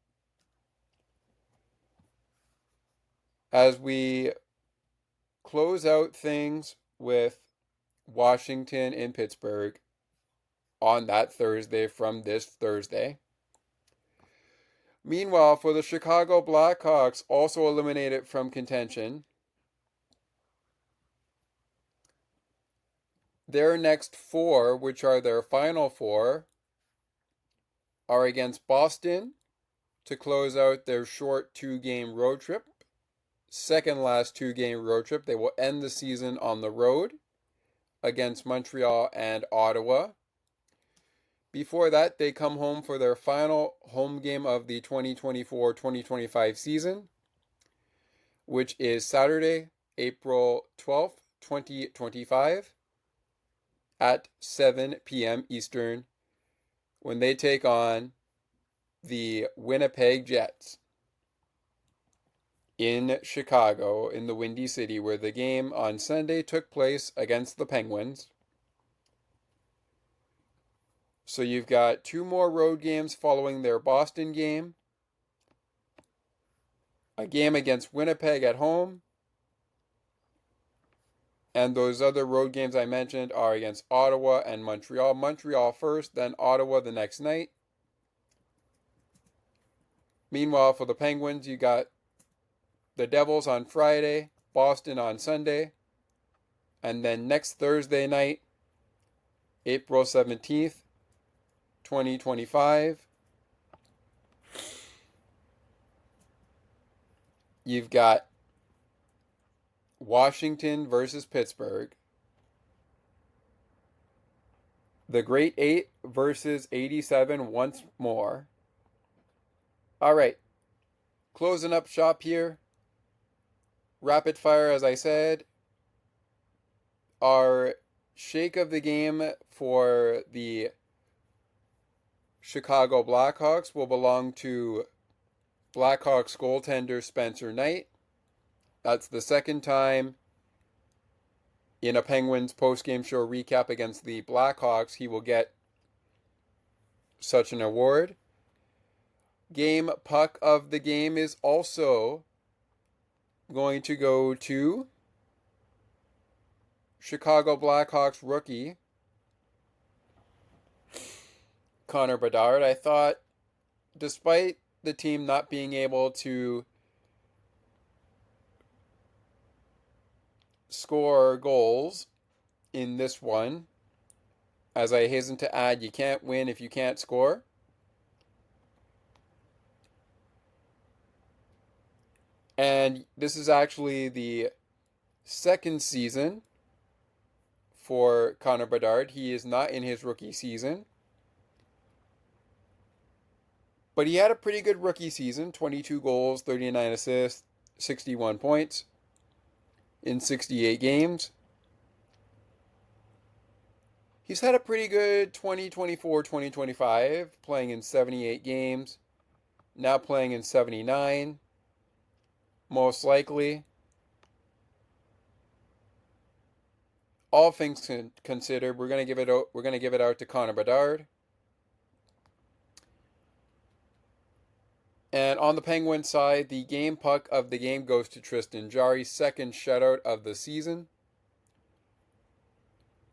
Speaker 1: As we close out things with Washington and Pittsburgh on that Thursday from this Thursday. Meanwhile, for the Chicago Blackhawks, also eliminated from contention, their next 4, which are their final 4, are against Boston to close out their short 2-game road trip. Second last 2-game road trip. They will end the season on the road against Montreal and Ottawa. Before that, they come home for their final home game of the 2024-2025 season, which is Saturday, April 12th, 2025 at 7 p.m. Eastern, when they take on the Winnipeg Jets in Chicago, in the Windy City, where the game on Sunday took place against the Penguins. So you've got 2 more road games following their Boston game, a game against Winnipeg at home, and those other road games I mentioned are against Ottawa and Montreal. Montreal first, then Ottawa the next night. Meanwhile, for the Penguins, you got the Devils on Friday, Boston on Sunday, and then next Thursday night, April 17th, 2025, you've got Washington versus Pittsburgh. The Great 8 versus 87 once more. All right, closing up shop here. rapid fire, as I said. Our shake of the game for the Chicago Blackhawks will belong to Blackhawks goaltender Spencer Knight. That's the second time in a Penguins post-game show recap against the Blackhawks he will get such an award. Game puck of the game is also going to go to Chicago Blackhawks rookie Connor Bedard. I thought, despite the team not being able to score goals in this one, as I hasten to add, you can't win if you can't score. And this is actually the second season for Connor Bedard. He is not in his rookie season. But he had a pretty good rookie season. 22 goals, 39 assists, 61 points in 68 games. He's had a pretty good 2024-2025, playing in 78 games. Now playing in 79. Most likely. All things considered, we're gonna give it out to Connor Bedard. And on the Penguins side, the game puck of the game goes to Tristan Jarry, second shutout of the season.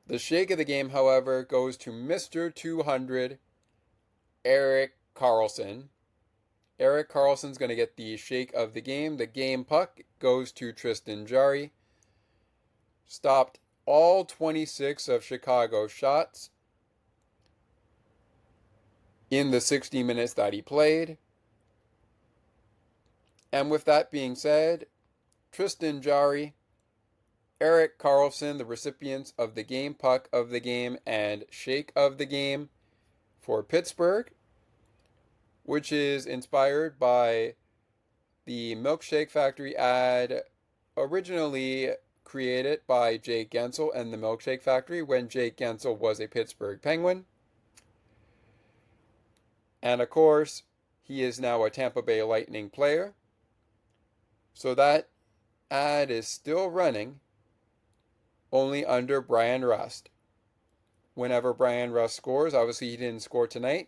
Speaker 1: The shake of the game, however, goes to Mr. 200, Erik Karlsson. Erik Karlsson's going to get the shake of the game. The game puck goes to Tristan Jarry. Stopped all 26 of Chicago's shots in the 60 minutes that he played. And with that being said, Tristan Jarry, Erik Karlsson, the recipients of the game puck of the game and shake of the game for Pittsburgh, which is inspired by the Milkshake Factory ad originally created by Jake Gensel and the Milkshake Factory when Jake Gensel was a Pittsburgh Penguin. And of course, he is now a Tampa Bay Lightning player. So that ad is still running, only under Brian Rust. Whenever Brian Rust scores, obviously he didn't score tonight,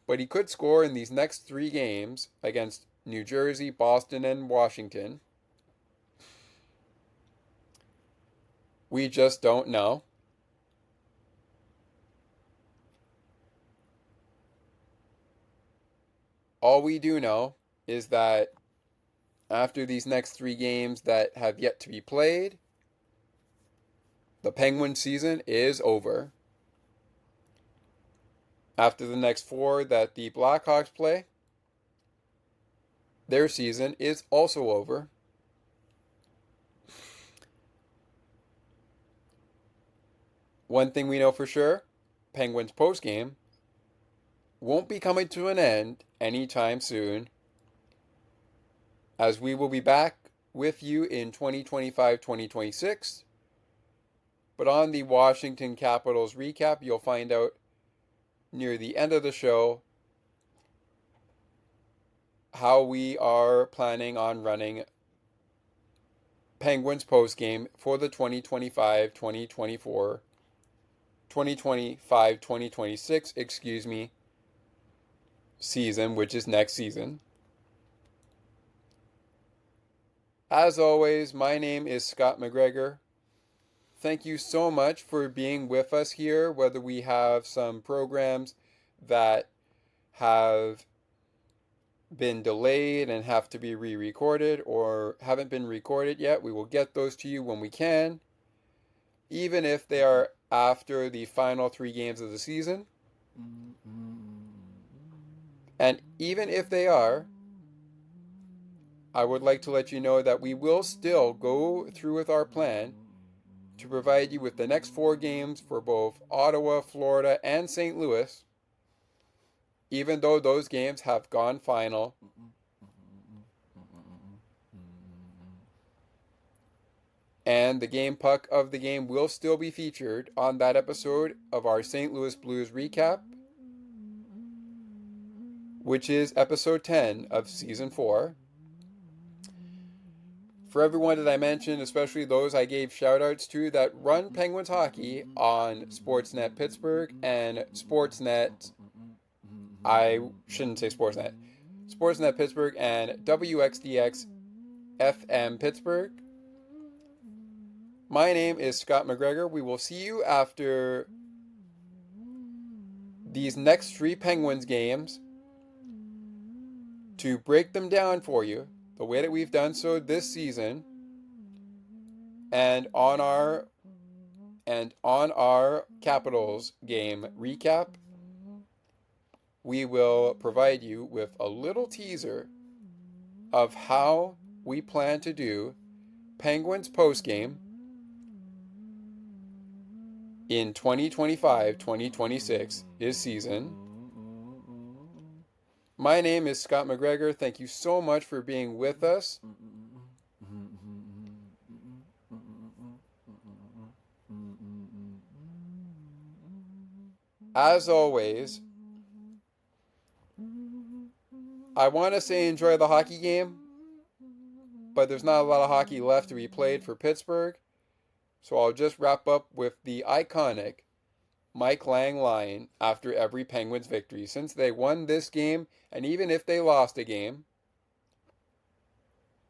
Speaker 1: but he could score in these next 3 games against New Jersey, Boston, and Washington. We just don't know. All we do know is that after these next 3 games that have yet to be played, the Penguin season is over. After the next 4 that the Blackhawks play, their season is also over. One thing we know for sure, Penguins postgame won't be coming to an end anytime soon, as we will be back with you in 2025-2026. But on the Washington Capitals recap, you'll find out near the end of the show how we are planning on running Penguins postgame for the 2025-2026, season, which is next season. As always, my name is Scott McGregor. Thank you so much for being with us here, whether we have some programs that have been delayed and have to be re-recorded or haven't been recorded yet. We will get those to you when we can, even if they are after the final 3 games of the season. And even if they are, I would like to let you know that we will still go through with our plan to provide you with the next 4 games for both Ottawa, Florida, and St. Louis, even though those games have gone final And the game puck of the game will still be featured on that episode of our St. Louis Blues recap, which is episode 10 of season 4. For everyone that I mentioned, especially those I gave shoutouts to that run Penguins hockey on Sportsnet Pittsburgh and Sportsnet, I shouldn't say Sportsnet, Sportsnet Pittsburgh and WXDX FM Pittsburgh. My name is Scott McGregor. We will see you after these next 3 Penguins games to break them down for you the way that we've done so this season, and on our Capitals game recap, we will provide you with a little teaser of how we plan to do Penguins postgame in 2025-2026 this season. My name is Scott McGregor. Thank you so much for being with us. As always, I want to say enjoy the hockey game, but there's not a lot of hockey left to be played for Pittsburgh. So I'll just wrap up with the iconic Mike Lang line after every Penguins victory. Since they won this game, and even if they lost a game,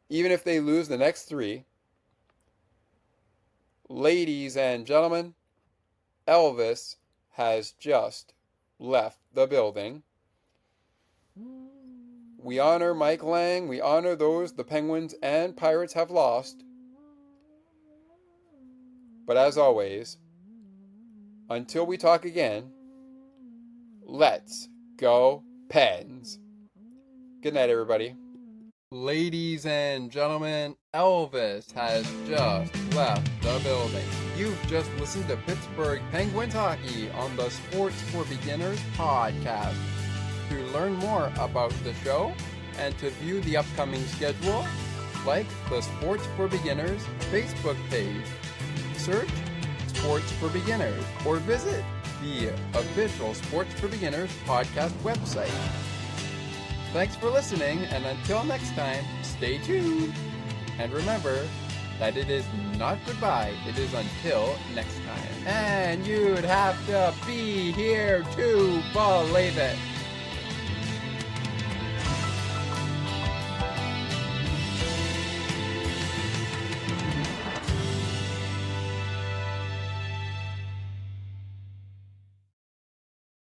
Speaker 1: even if they lose the next 3, ladies and gentlemen, Elvis has just left the building. We honor Mike Lang. We honor those the Penguins and Pirates have lost. But as always, until we talk again, let's go Pens. Good night, everybody. Ladies and gentlemen, Elvis has just left the building. You've just listened to Pittsburgh Penguins hockey on the Sports for Beginners podcast. To learn more about the show and to view the upcoming schedule, like the Sports for Beginners Facebook page. Search Sports for Beginners or visit the official Sports for Beginners podcast website. Thanks for listening, and until next time, stay tuned. And remember that it is not goodbye, it is until next time. And you'd have to be here to believe it.